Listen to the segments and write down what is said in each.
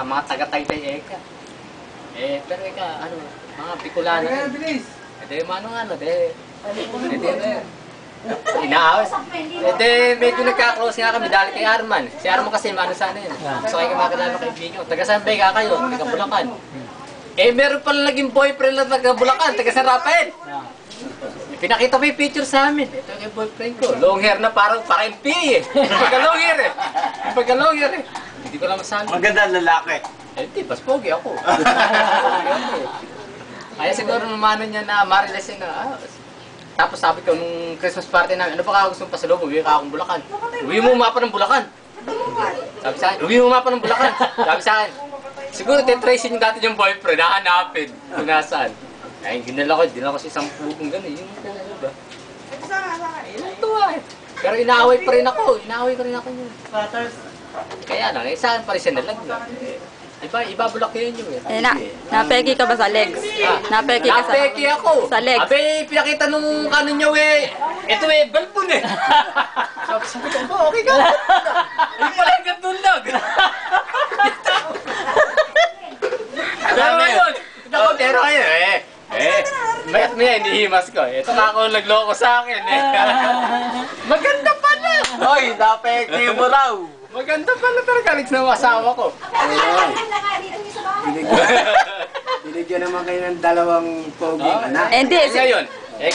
mga taga-Taytay eka. Pero eka, ano, mga Bicolano. Ede, inaawis. Medyo nagka-close nga kami dahil kay Arman. Si Arman kasi mano sana yun. Gusto kayo makakilala kay Bino. Taga-San Vega kayo, taga-Bulacan. Meron pala naging boyfriend na taga-Bulacan, taga-San Rafael. Pinakita ko yung picture sa amin. Ito yung boyfriend ko. Long hair na parang MP eh. Pagka-long hair eh. Pagka-long hair eh. Hindi ko lang masabi. Maganda lalaki. Hindi, pas pogi ako. Kaya siguro namano niya na mariles na. Tapos sabi ko nung Christmas party namin, ano ba ka gusto mong pasalubong? Uwi ka akong Bulacan. Uwi mo mapa ng Bulacan. Sabi sa akin, uwi mo mapa ng Bulacan. Sabi sa akin, siguro titracing dati yung boyfriend, hahanapin kung nasaan. Ay, ginala ko, dinala ko sa isang pugong gano'n. Yung pugo ba? Yung tuwa eh. Pero inaaway pa rin ako. Inaaway pa rin ako niya. Kaya lang, sa akin pa rin siya nalagla. Iba bulak yun yun eh. Napeki ka ba sa legs? Napeki ka sa... Napeki ako! Sa legs. Abe, pinakita nung kanon niya eh. Ito eh, balpon eh. Sabi ko, okay ka. Ay pala yung gatulog. Pero ngayon mayat maya inihimas ko. Ito na ako nagloko sa akin eh. Maganda pala! Hoy, napeki mo raw. Maganda pala talaga, Alex, na asawa ko. Binigyan naman kayo ng dalawang pogi anak. Hindi. Ngayon,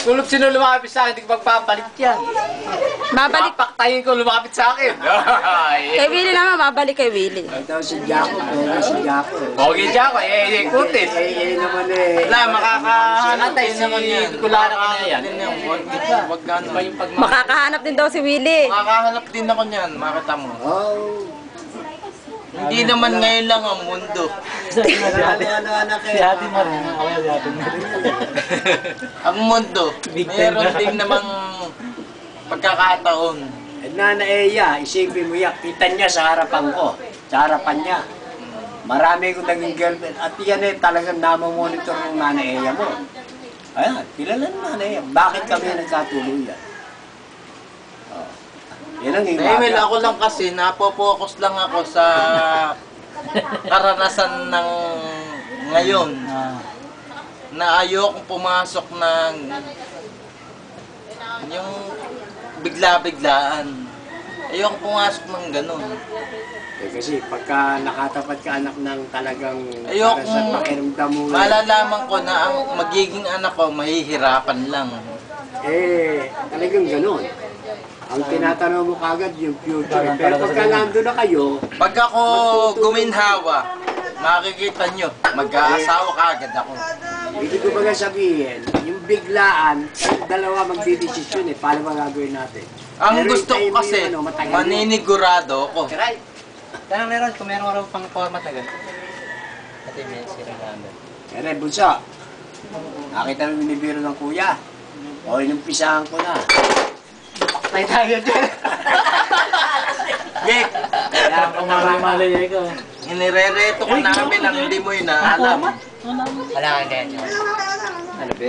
kung sino lumapit sa akin, hindi ko magpapalit yan. Mabalik. Papaktayin ko lumapit sa akin. Kay Willie naman, mabalik kay Willie. Ito si Jaco, si Jaco. Pogi siya ako, kutis. Naman eh. Wala, makakahanap Antay naman yan. si Bicolano ka na yan. Wag gano'n. Makakahanap din daw si Willie. Makakahanap din ako niyan, makita mo. Oh. Hindi naman ngayon lang ang mundo. Ano anak eh. Ang mundo, meron din namang pagkakataon. Nana Eya, isipin mo yan, kita niya sa harapan ko. Sa harapan niya. Marami kong naging girlfriend. At yan eh, talagang namamonitor ng Nana Eya mo. Ayan, kilala ng Nana Eya. Bakit kami nagkatuluyan? Yan ang Dahil ako lang kasi, napopokus lang ako sa karanasan ng ngayon. Na ayokong pumasok ng yung bigla-biglaan. Ayokong pumasok ng ganun. Kasi pagka nakatapat ka anak ng talagang Ayokong para sa pakiramdam mo. malalaman ko na ang magiging anak ko mahihirapan lang. Talagang ganun. Ang tinatanong mo kagad yung future. Pero pagka nandun na kayo, Pag ako guminhawa, makikita nyo, mag-aasawa kagad ako. hindi ko baga sabihin, yung biglaan, dalawa magdidesisyon paano ba gagawin natin? Ang Pero gusto ko hintayin mo kasi, yung matagal yun. maninigurado ako. Right. Tanang meron, kung meron raw pang format na gano'n. Kasi may sirang number. Pero bunso, nakita mo binibiro ng kuya. O, inumpisahan ko na. May tayo dyan. Jake, Kaya ako mamamali ko. inirereto ko namin ang hindi mo inaalam. Wala ka ganyan. Ano ba